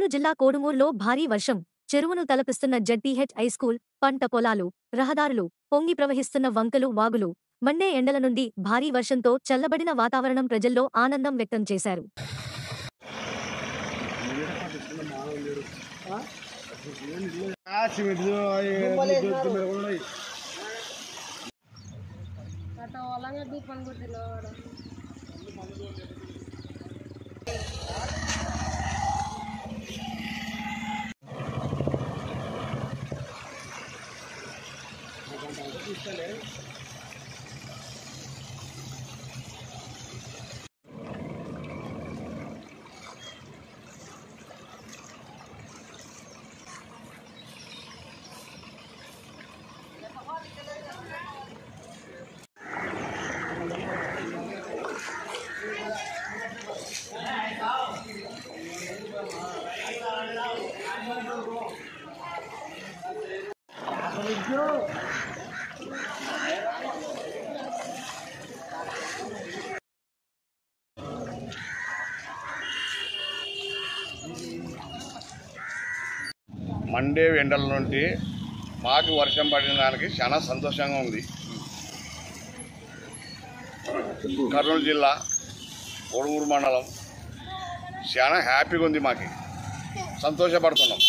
కర్నూలు జిల్లా కోడుమూరులో భారీ వర్షం, చెరువును తలపిస్తున్న జడ్పీహెచ్ హైస్కూల్, పంట పొలాలు, రహదారులు, పొంగి ప్రవహిస్తున్న వంకలు వాగులు, మండే ఎండల నుండి భారీ వర్షంతో చల్లబడిన వాతావరణం ప్రజల్లో ఆనందం వ్యక్తం చేశారు. మండే ఎండల నుండి మాకు వర్షం పడిన దానికి చాలా సంతోషంగా ఉంది. కర్నూలు జిల్లా కోడుమూరు మండలం చాలా హ్యాపీగా ఉంది. మాకు సంతోషపడుతున్నాం.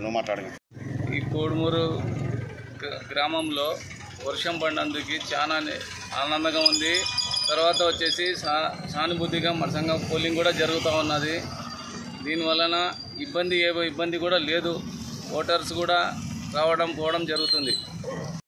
నువ్వు మాట్లాడి ఈ కోడుమూరు గ్రామంలో వర్షం పడినందుకు చాలా ఆనందంగా ఉంది. తర్వాత వచ్చేసి సానుభూతిగా మరసంగా పోలింగ్ కూడా జరుగుతూ ఉన్నది. దీనివలన ఇబ్బంది కూడా లేదు. ఓటర్స్ కూడా రావడం పోవడం జరుగుతుంది.